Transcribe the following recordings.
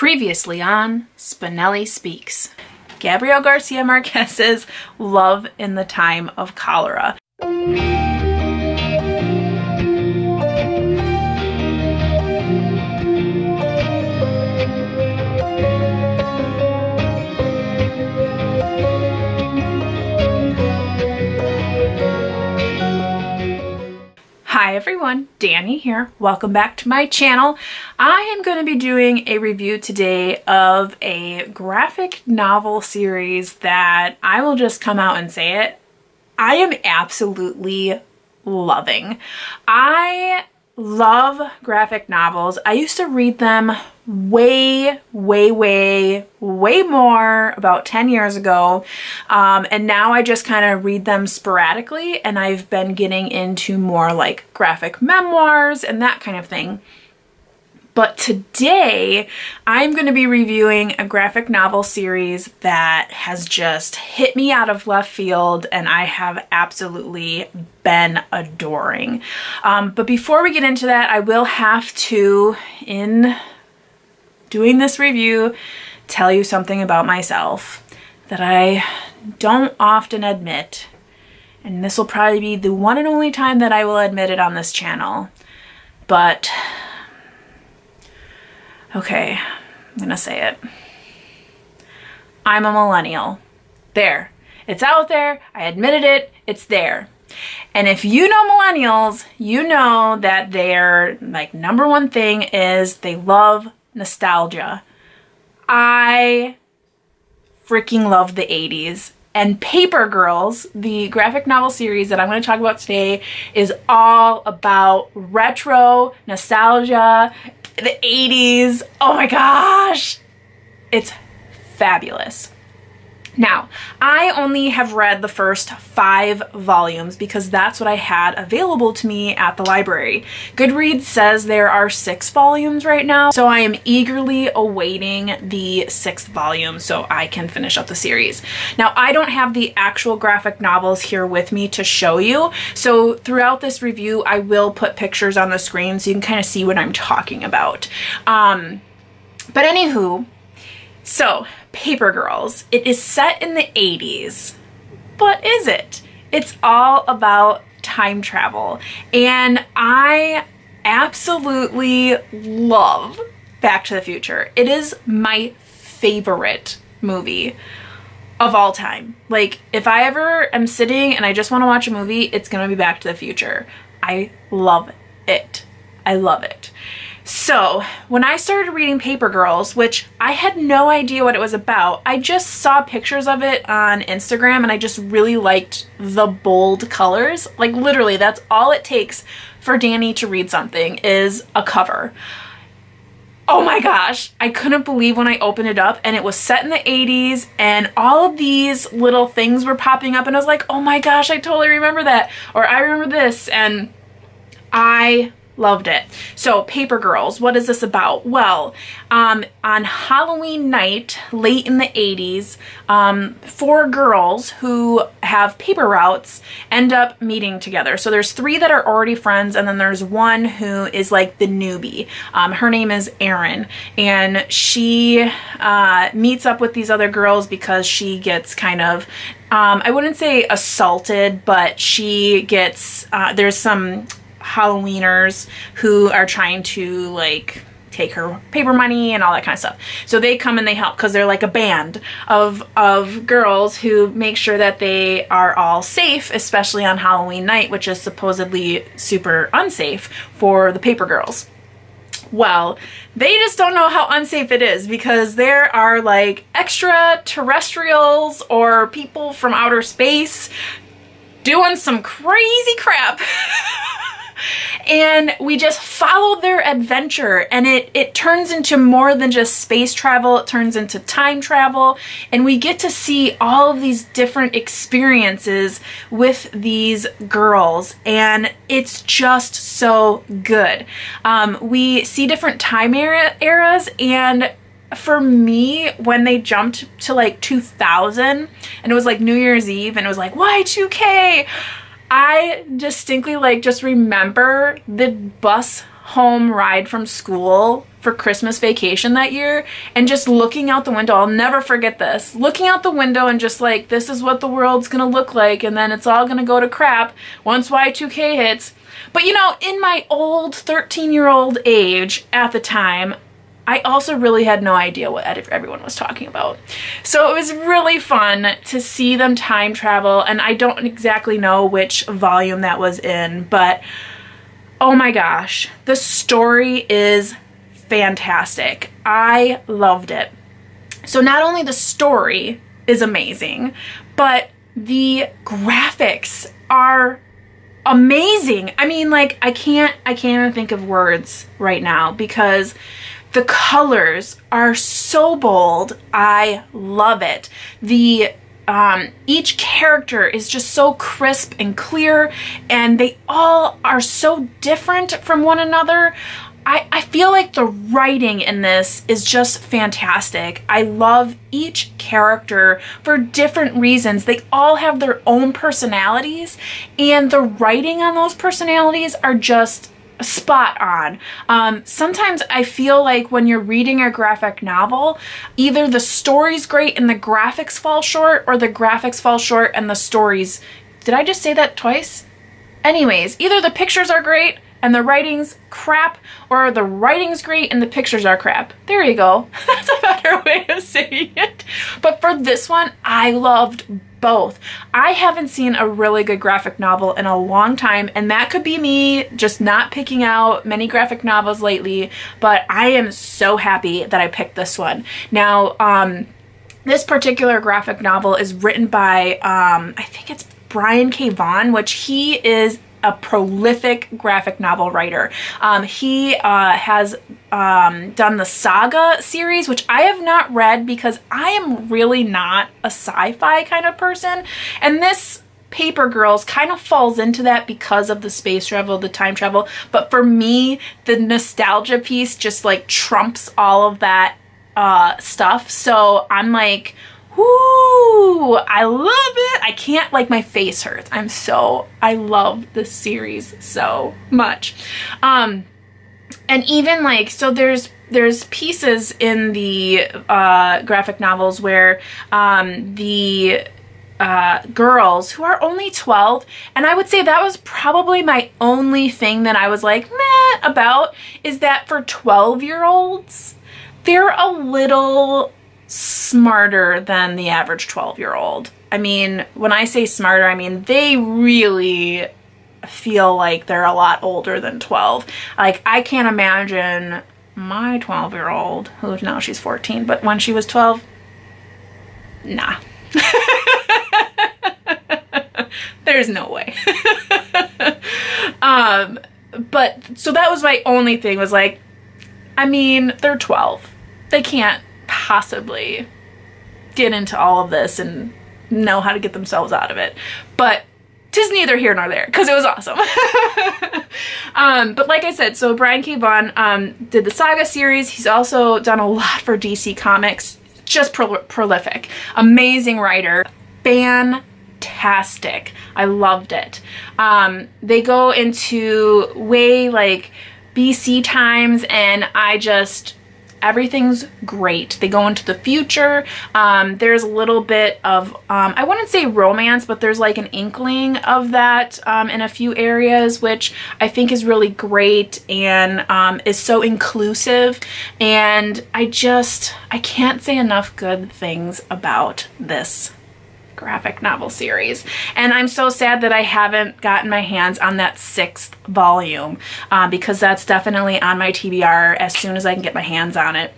Previously on Spenelli Speaks. Gabriel Garcia Marquez's Love in the Time of Cholera. Hi everyone, Danny here. Welcome back to my channel. I am going to be doing a review today of a graphic novel series that I will just come out and say it, I am absolutely loving. I love graphic novels. I used to read them way more about 10 years ago, and now I just kind of read them sporadically, and I've been getting into more like graphic memoirs and that kind of thing. But today I'm going to be reviewing a graphic novel series that has just hit me out of left field and I have absolutely been adoring. But before we get into that, I will have to, in doing this review, tell you something about myself that I don't often admit. And this will probably be the one and only time that I will admit it on this channel. But okay, I'm gonna say it. I'm a millennial. There. It's out there. I admitted it. It's there. And if you know millennials, you know that their like number one thing is they love nostalgia. I freaking love the 80s. And Paper Girls, the graphic novel series that I'm going to talk about today, is all about retro nostalgia, the 80s. Oh my gosh, it's fabulous. Now, I only have read the first 5 volumes because that's what I had available to me at the library. Goodreads says there are 6 volumes right now, so I am eagerly awaiting the 6th volume so I can finish up the series. Now, I don't have the actual graphic novels here with me to show you, so throughout this review, I will put pictures on the screen so you can kind of see what I'm talking about. But anywho, so Paper Girls, it is set in the 80s, but is it? It's all about time travel, and I absolutely love Back to the Future. It is my favorite movie of all time. Like, if I ever am sitting and I just want to watch a movie, it's gonna be Back to the Future. I love it. I love it. So when I started reading Paper Girls, which I had no idea what it was about, I just saw pictures of it on Instagram and I just really liked the bold colors. Like literally, that's all it takes for Danny to read something is a cover. Oh my gosh, I couldn't believe when I opened it up and it was set in the 80s and all of these little things were popping up and I was like, oh my gosh, I totally remember that, or I remember this, and I loved it. So Paper Girls, what is this about? Well, on Halloween night, late in the 80s, 4 girls who have paper routes end up meeting together. So there's 3 that are already friends, and then there's one who is like the newbie. Her name is Erin, and she meets up with these other girls because she gets kind of, I wouldn't say assaulted, but she gets, there's some Halloweeners who are trying to like take her paper money and all that kind of stuff. So they come and they help because they're like a band of girls who make sure that they are all safe, especially on Halloween night, which is supposedly super unsafe for the paper girls. Well, they just don't know how unsafe it is because there are like extraterrestrials or people from outer space doing some crazy crap. And we just follow their adventure, and it turns into more than just space travel. It turns into time travel, and we get to see all of these different experiences with these girls, and it's just so good. We see different time eras, and for me, when they jumped to like 2000 and it was like New Year's Eve and it was like Y2K, I distinctly like just remember the bus home ride from school for Christmas vacation that year and just looking out the window. I'll never forget this. Looking out the window and just like, this is what the world's gonna look like, and then it's all gonna go to crap once Y2K hits. But you know, in my old 13-year-old age at the time, I also really had no idea what everyone was talking about. So it was really fun to see them time travel, and I don't exactly know which volume that was in, but oh my gosh, the story is fantastic. I loved it. So not only the story is amazing, but the graphics are amazing. I mean, like, I can't even think of words right now because the colors are so bold. I love it. The each character is just so crisp and clear, and they all are so different from one another. I feel like the writing in this is just fantastic. I love each character for different reasons. They all have their own personalities, and the writing on those personalities are just spot on. Sometimes I feel like when you're reading a graphic novel, either the story's great and the graphics fall short, or the graphics fall short and the story's... Did I just say that twice? Anyways, either the pictures are great and the writing's crap, or the writing's great and the pictures are crap. There you go. That's a better way of saying it. But for this one, I loved both. I haven't seen a really good graphic novel in a long time, and that could be me just not picking out many graphic novels lately, but I am so happy that I picked this one. Now, this particular graphic novel is written by, I think it's Brian K. Vaughan, which he is a prolific graphic novel writer. He has done the Saga series, which I have not read because I am really not a sci-fi kind of person. And this Paper Girls kind of falls into that because of the space travel, the time travel. But for me, the nostalgia piece just like trumps all of that stuff. So I'm like, whoo, I love it. I can't, like, my face hurts. I love this series so much. And even like, so there's pieces in the graphic novels where the girls who are only 12, and I would say that was probably my only thing that I was like, meh about, is that for 12-year-olds, they're a little smarter than the average 12-year-old. I mean, when I say smarter, I mean they really feel like they're a lot older than 12. Like, I can't imagine my 12-year-old, who now she's 14, but when she was 12, nah. There's no way. But so that was my only thing, was like, I mean, they're 12. They can't possibly get into all of this and know how to get themselves out of it. But 'tis neither here nor there, because it was awesome. But like I said, so Brian K. Vaughan did the Saga series. He's also done a lot for DC Comics. Just prolific. Amazing writer. Fantastic. I loved it. They go into way like BC times, and everything's great. They go into the future. There's a little bit of, I wouldn't say romance, but there's like an inkling of that in a few areas, which I think is really great and is so inclusive. And I can't say enough good things about this graphic novel series. And I'm so sad that I haven't gotten my hands on that 6th volume because that's definitely on my TBR as soon as I can get my hands on it.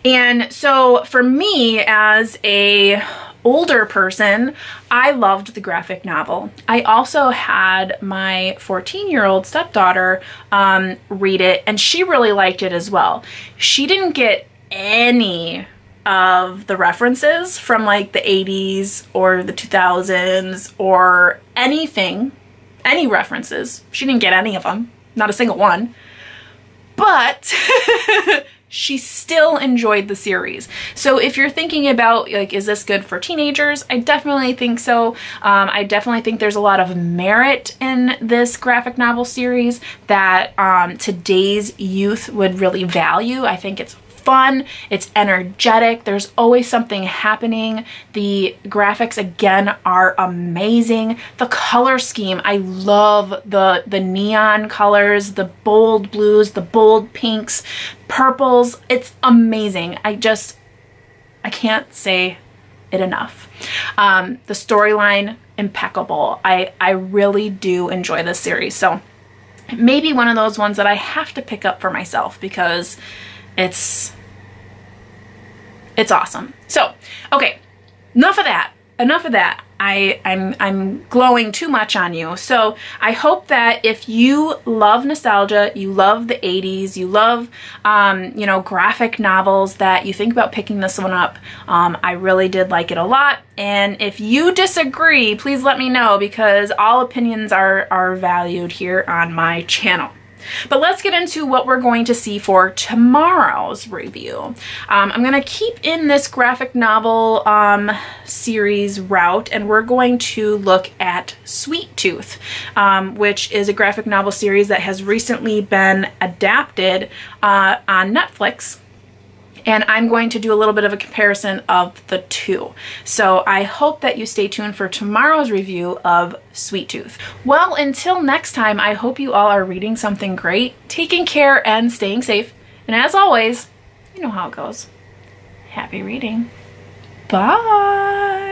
And so for me, as a older person, I loved the graphic novel. I also had my 14-year-old stepdaughter read it, and she really liked it as well. She didn't get any of the references from like the 80s or the 2000s or anything, any references. She didn't get any of them, not a single one. But she still enjoyed the series. So if you're thinking about, like, is this good for teenagers? I definitely think so. I definitely think there's a lot of merit in this graphic novel series that today's youth would really value. I think it's fun, it's energetic, there's always something happening. The graphics, again, are amazing. The color scheme, I love the neon colors, the bold blues, the bold pinks, purples. It's amazing. I can't say it enough. The storyline, impeccable. I really do enjoy this series. So maybe one of those ones that I have to pick up for myself because it's awesome. So, okay, enough of that. I'm glowing too much on you. So I hope that if you love nostalgia, you love the 80s, you love, you know, graphic novels, that you think about picking this one up. I really did like it a lot. And if you disagree, please let me know, because all opinions are valued here on my channel. But let's get into what we're going to see for tomorrow's review. I'm going to keep in this graphic novel series route, and we're going to look at Sweet Tooth, which is a graphic novel series that has recently been adapted on Netflix. And I'm going to do a little bit of a comparison of the two. So I hope that you stay tuned for tomorrow's review of Sweet Tooth. Well, until next time, I hope you all are reading something great, taking care, and staying safe. And as always, you know how it goes. Happy reading. Bye.